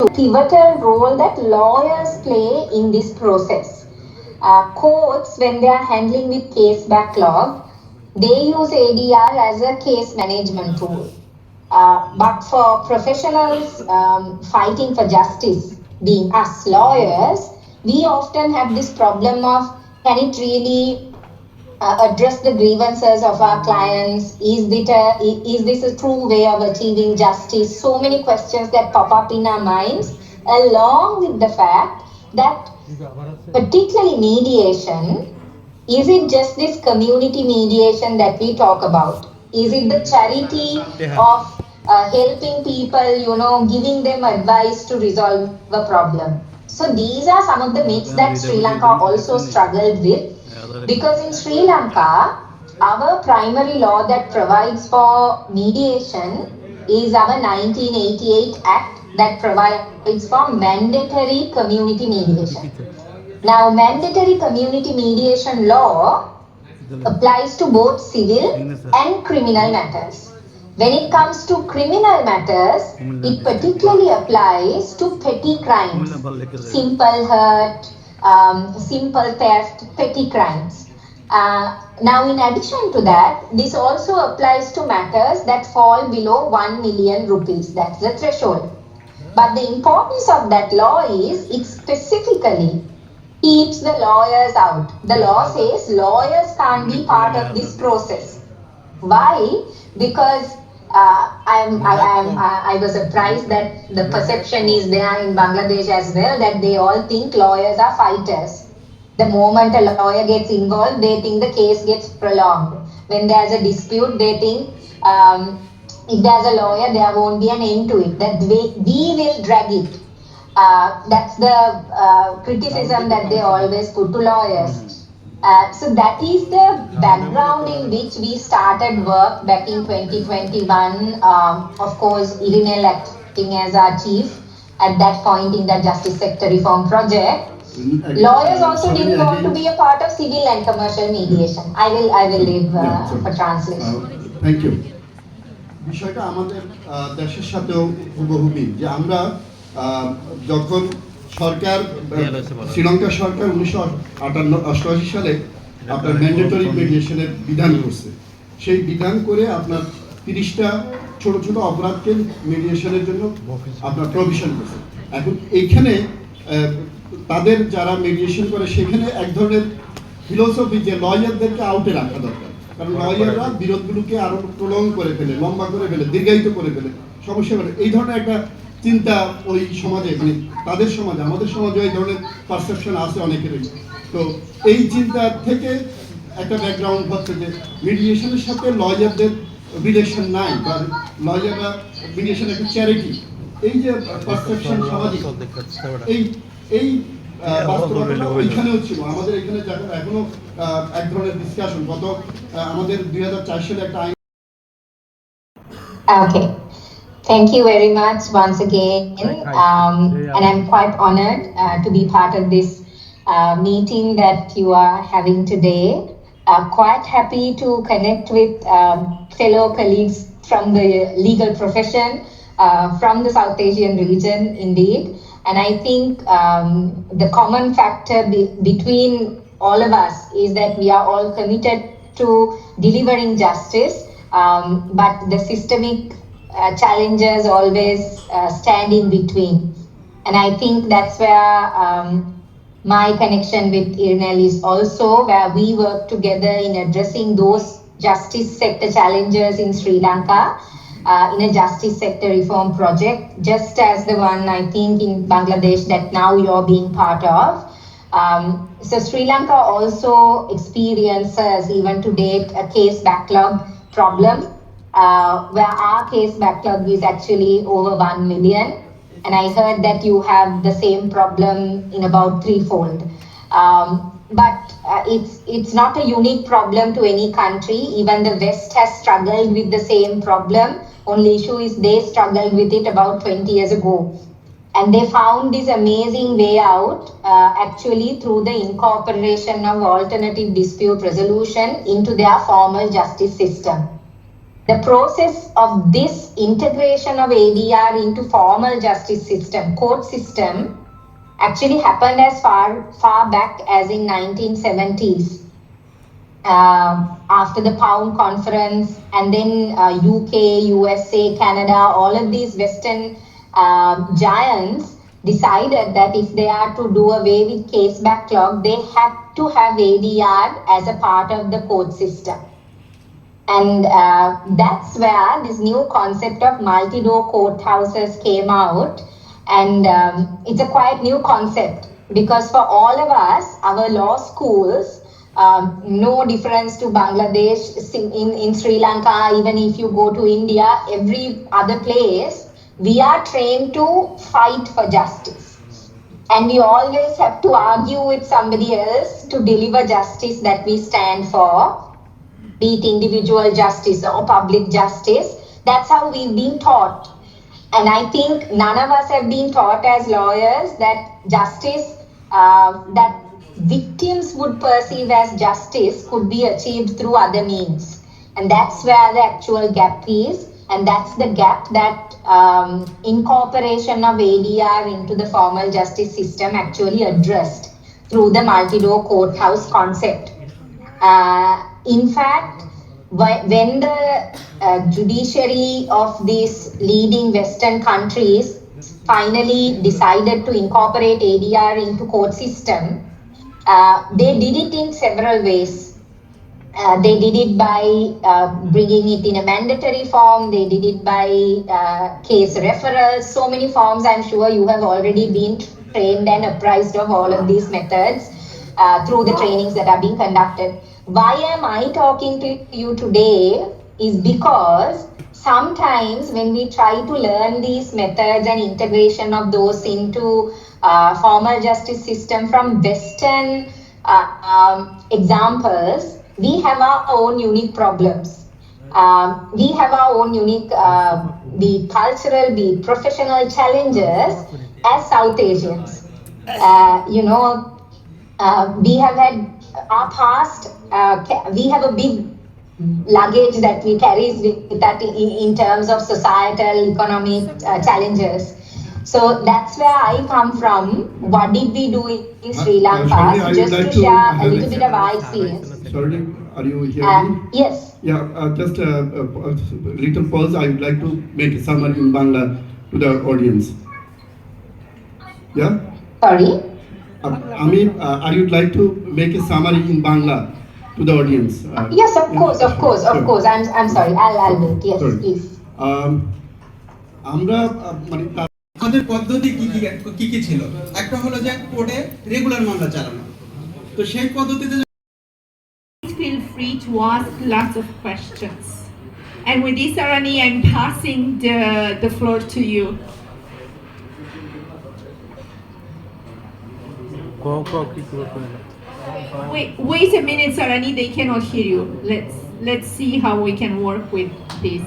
pivotal role that lawyers play in this process. Courts, when they are handling with case backlog, they use ADR as a case management tool. But for professionals fighting for justice, being us lawyers, we often have this problem of, can it really address the grievances of our clients? Is this a true way of achieving justice? So many questions that pop up in our minds, along with the fact that, particularly mediation, is it just this community mediation that we talk about? Is it the charity of helping people, giving them advice to resolve a problem? So these are some of the myths that Sri Lanka also struggled with, because in Sri Lanka, our primary law that provides for mediation is our 1988 Act that provides for mandatory community mediation. Now, mandatory community mediation law applies to both civil and criminal matters. When it comes to criminal matters, it particularly applies to petty crimes, simple hurt, simple theft, petty crimes. Now, in addition to that, this also applies to matters that fall below 1 million rupees. That's the threshold. But the importance of that law is it specifically keeps the lawyers out. The law says lawyers can't be part of this process. Why? Because I was surprised that the perception is there in Bangladesh as well, that they all think lawyers are fighters. The moment a lawyer gets involved, they think the case gets prolonged. When there's a dispute, they think if there's a lawyer, there won't be an end to it. That we will drag it. That's the criticism that they always put to lawyers. So that is the background in which we started work back in 2021. Of course, Irinel acting as our chief at that point in the Justice Sector Reform Project. Lawyers also didn't want to be a part of civil and commercial mediation. I will leave for translation. Thank you. বিষয়টা আমাদের দেশের সাথেও হুবহুবই, যে আমরা যখন সরকার শ্রীলঙ্কা সরকার 1988 সালে আপনার mandatory মিডিয়েশনের বিধান করছে, সেই বিধান করে আপনার 30টা ছোট ছোট অপরাধকে মিডিয়েশনের জন্য আপনার প্রভিশন করছে। এখন এইখানে তাদের যারা মিডিয়েশন করে সেখানে এক ধরনের ফিলোসফি যে লয়ারদেরকে আউটে রাখা দরকার, কারণ লয়াররা বিরোধগুলোকে আরো প্রলং করে ফেলে, লম্বা করে ফেলে, দীর্ঘায়িত করে ফেলে, সমস্যা করে। এই ধরনের একটা চিন্তা ওই সমাজে, মানে তাদের সমাজে, আমাদের সমাজে এই ধরনের পারসেপশন আছে অনেকেরই। তো এই চিন্তা থেকে একটা ব্যাকগ্রাউন্ড হচ্ছে যে মিডিয়েশনের সাথে লয়ারদের রিলেশন নাই, বা লয়াররা মিডিয়েশন একটা চ্যারিটি। এই যে পারসেপশন সামাজিক, এই বাস্তবতা ওইখানেও ছিল আমাদের এখানে, এখনো এক ধরনের ডিসকাশন। গত আমাদের 2004 সালে একটা আইন। Okay. Thank you very much once again. And I'm quite honored to be part of this meeting that you are having today. Quite happy to connect with fellow colleagues from the legal profession, from the South Asian region indeed. And I think the common factor between all of us is that we are all committed to delivering justice, but the systemic challenges always stand in between. And I think that's where my connection with Irinel is also, where we work together in addressing those justice sector challenges in Sri Lanka in a justice sector reform project, just as the one I think in Bangladesh that now you're being part of. So Sri Lanka also experiences, even to date, a case backlog problem, where our case backlog is actually over 1 million. And I heard that you have the same problem in about threefold. But it's not a unique problem to any country. Even the West has struggled with the same problem. Only issue is they struggled with it about 20 years ago. And they found this amazing way out actually through the incorporation of alternative dispute resolution into their formal justice system. The process of this integration of ADR into formal justice system, court system, actually happened as far back as in 1970s. After the Pound Conference, and then UK, USA, Canada, all of these Western giants decided that if they are to do away with case backlog, they had to have ADR as a part of the court system. And that's where this new concept of multi-door courthouses came out. And it's a quite new concept because for all of us, our law schools, no difference to Bangladesh, in Sri Lanka, even if you go to India, every other place, we are trained to fight for justice. And we always have to argue with somebody else to deliver justice that we stand for, be it individual justice or public justice. That's how we've been taught. And I think none of us have been taught as lawyers that justice, that victims would perceive as justice could be achieved through other means. And that's where the actual gap is. And that's the gap that incorporation of ADR into the formal justice system actually addressed through the multi-door courthouse concept. In fact, when the judiciary of these leading Western countries finally decided to incorporate ADR into court system, they did it in several ways. They did it by bringing it in a mandatory form. They did it by case referrals. So many forms. I'm sure you have already been trained and apprised of all of these methods through the trainings that are being conducted. Why am I talking to you today is because sometimes when we try to learn these methods and integration of those into formal justice system from Western examples, we have our own unique problems. We have our own unique, be it cultural, be it professional challenges as South Asians. We have had our past, we have a big luggage that we carry with that in terms of societal, economic challenges. So that's where I come from. What did we do in Sri Lanka? Just to share a little bit of our experience. Sorry, are you hearing me? Yes. Yeah, just a little pause. I would like to make a summary in Bangla to the audience. Yeah? Sorry? I would like to make a summary in Bangla to the audience. Yes, of course. I'm sorry. I'll do it. Yes, sorry. please. আমরা মানে আমাদের পদ্ধতি কি কি ছিল? একটা হলো যে কোর্টে রেগুলার মামলা চালানো। তো সেই পদ্ধতিতে feel free to ask lots of questions. And with this, Arani, I'm passing the floor to you. Wait a minute, Sarani, they cannot hear you. Let's see how we can work with this.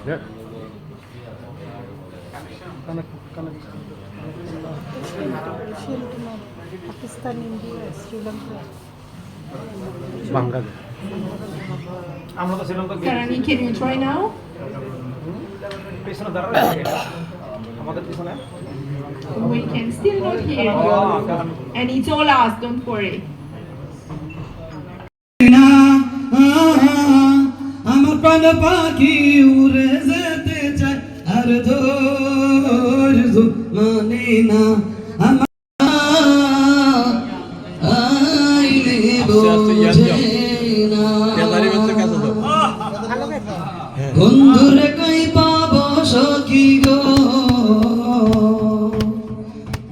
Yeah. Pakistan, India, Sri Lanka. Bangladesh. Sarani, can you try now? We can still not hear you. And it's all us, don't worry. আমার প্রাণ পাখি উড়ে যেতে চায় আর ধৈর্য মানে না আমার আইলে বোঝে না বন্ধুরে কই পাবো সখী গো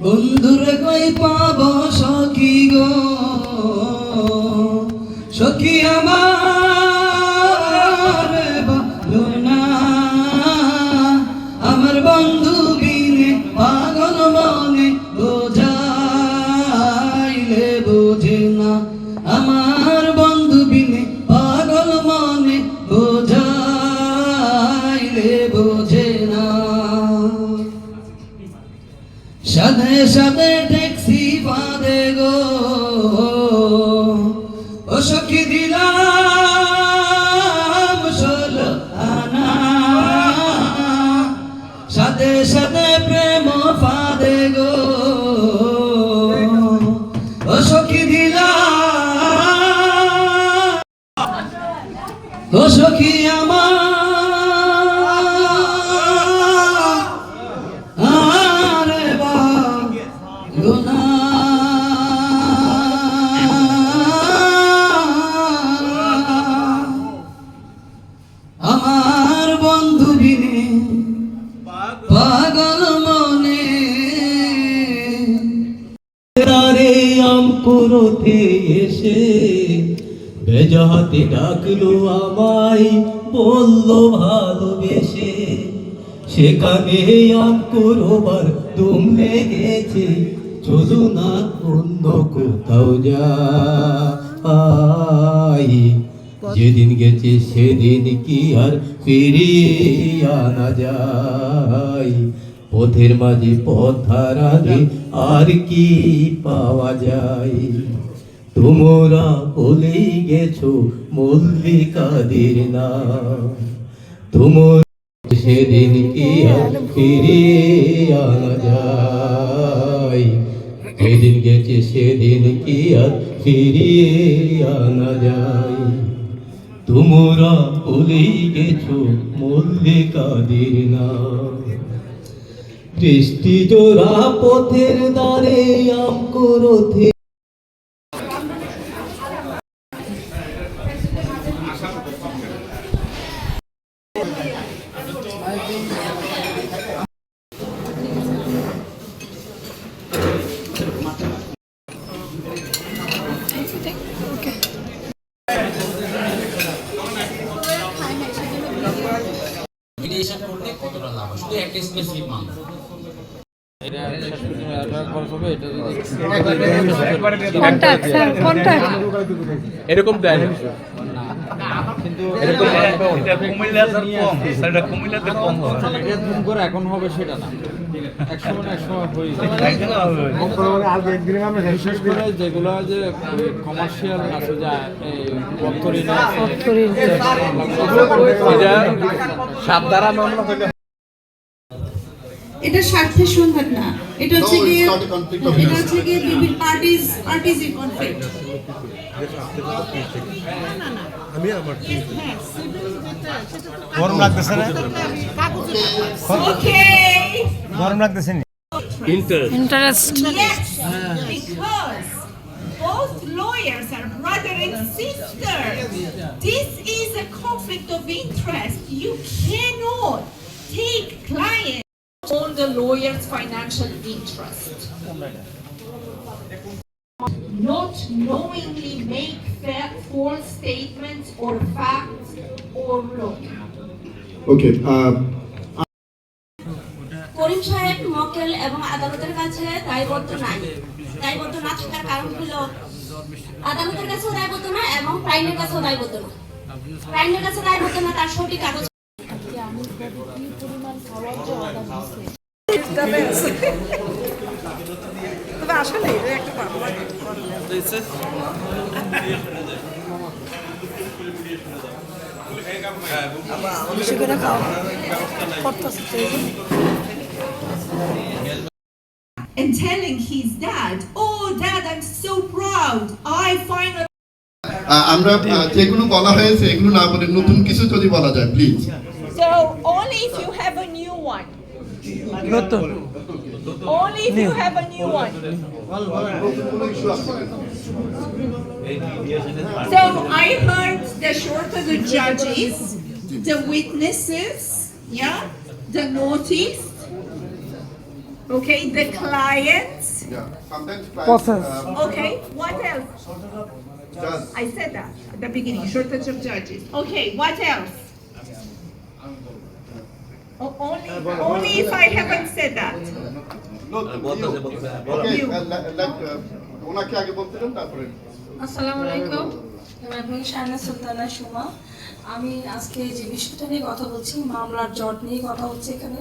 বন্ধুরে কই পাবো সখী গো সখী আমার বন্ধু বিনে পাগল মনে বোঝাইলে বোঝে না আমার বন্ধু বিনে পাগল সাথে সাথে ট্যাক্সি বাঁধে গো ও সখী দিলাম 16 আনা সাথে সাথে প্রেম ফাঁদে গো ও সখী দিলাম ও সখী আমার আমার বন্ধু বিনে পাগল মনে তারে আমকুরতে এসে বেজাহাতে ডাকলো আমায় বললো ভালোবেসে সেখানে আমকুরবার তুম লেগেছে চলো না অন্য কোথাও যাই যেদিন গেছে সেদিন কি আর ফিরিয়ে আনা যায় পথের মাঝে পথ হারালে আর কি পাওয়া যায় তোমরা বলেই গেছো মল্লিকাদের নাম তোমরা সেদিন কি আর ফিরিয়ে আনা যায় যেদিন গেছে সেদিন কি আর ফিরিয়ে আনা যায় তোমরা ভুলেই গেছো মল্লিকাদের নাম দৃষ্টি জোড়া পথের দ্বারে আমকুরতে মিডিয়েশন করলে কতটা লাভ হয় শুধু একটা স্পেসিফিক মামলা এরকম দেয় না কিন্তু এরকম কুমিল্লাতে কম সেটা কুমিল্লাতে কম হয় এটা ধুম করে এখন হবে সেটা না একসময় হয়ে যায় বিশেষ করে যেগুলো যে কমার্শিয়াল আছে যা সাবধারা মামলা হলে এটা স্বার্থের সংঘাত না এটা হচ্ছে গিয়ে বিভিন্ন পার্টিজ ইন কনফ্লিক্ট আমি আমার গরম লাগতেছে না ওকে গরম লাগতেছে না Interest. Yes, because both lawyers are brother and sister. This is a conflict of interest. You cannot take client on the lawyer's financial interest. Not knowingly make false statements or facts or law. Okay. করিম সাহেব মক্কেল এবং আদালতের কাছে দায়বদ্ধ নাই দায়বদ্ধ না থাকার কারণ হলো আদালতের কাছেও দায়বদ্ধ না এবং আইনের কাছেও দায়বদ্ধ না আইনের কাছে দায়বদ্ধ না তার সঠিক কাগজ আসলে একটা And telling his dad, "Oh, Dad, I'm so proud. I finally." আমরা যেগুলো বলা হয়েছে এগুলো না বলে নতুন কিছু যদি বলা যায় please So only if you have a new one. Only if you have a new one. So I heard the shortage of judges, the witnesses, yeah, the notice, okay, the clients. Okay, what else? I said that at the beginning, shortage of judges. Okay, what else? Only if I haven't said that. ওনাকে আগে বলতে দেন তারপরে আসসালামু আলাইকুম আমি শাহানা সুলতানা সুমা আমি আজকে যে বিষয়টা নিয়ে কথা বলছি মামলার জট নিয়ে কথা হচ্ছে এখানে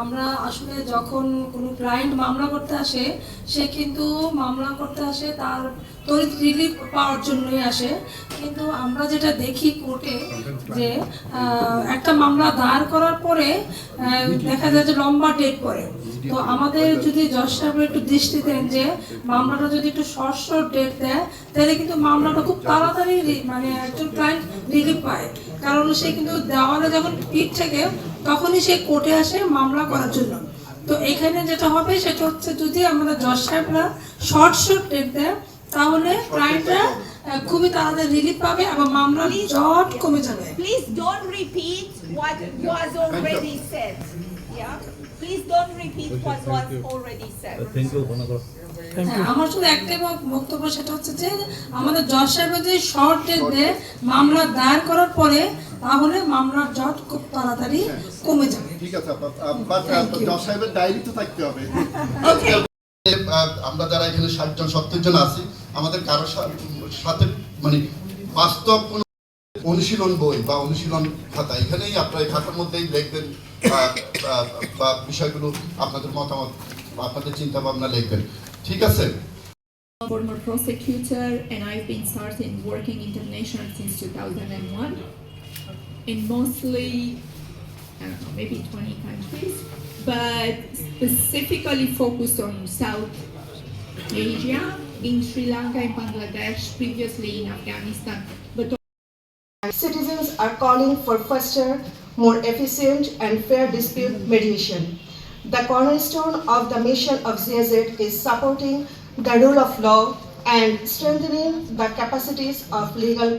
আমরা আসলে যখন কোনো ক্লায়েন্ট মামলা করতে আসে, সে কিন্তু মামলা করতে আসে তার তড়িৎ রিলিফ পাওয়ার জন্যই আসে। কিন্তু আমরা যেটা দেখি কোর্টে যে একটা মামলা দায়ের করার পরে দেখা যায় যে লম্বা ডেট পড়ে। তো আমাদের যদি জজ সাহেব একটু দৃষ্টি দেন যে মামলাটা যদি একটু শর্ট ডেট দেয়, তাহলে কিন্তু মামলাটা খুব তাড়াতাড়ি মানে একজন ক্লায়েন্ট রিলিফ পায়। কারণ সে কিন্তু দেওয়ালে যখন পিঠ থেকে তখনই সে কোর্টে আসে মামলা করার জন্য। তো এখানে যেটা হবে সেটা হচ্ছে যদি আমাদের জজ সাহেবরা শর্ট ডেট দেয়, তাহলে ক্লায়েন্টরা খুবই তাড়াতাড়ি রিলিফ পাবে এবং মামলার জট কমে যাবে। Please don't repeat what was already said. Yeah? Please don't repeat what was already said. আমার শুধু একটাই বক্তব্য, সেটা হচ্ছে যে আমাদের জজ সাহেবের যে শর্ট ডেট দেয় মামলা দায়ের করার পরে, তাহলে মামলার জট খুব তাড়াতাড়ি কমে যাবে। ঠিক আছে, জজ সাহেবের ডায়েরি তো থাকতে হবে। আমরা যারা এখানে 60 জন 70 জন আছি, আমাদের কারোর সাথে মানে বাস্তব কোন অনুশীলন বই বা অনুশীলন খাতা এখানেই আপনারা এই খাতার মধ্যেই লিখবেন বা বিষয়গুলো আপনাদের মতামত আপনাদের চিন্তা ভাবনা লিখবেন, ঠিক আছে? Former prosecutor, and I've been starting working international since 2001 in mostly, I don't know, maybe 20 countries, but specifically focused on South Asia, in Sri Lanka and Bangladesh, previously in Afghanistan. But citizens are calling for faster, more efficient and fair dispute mediation. The cornerstone of the mission of GIZ is supporting the rule of law and strengthening the capacities of legal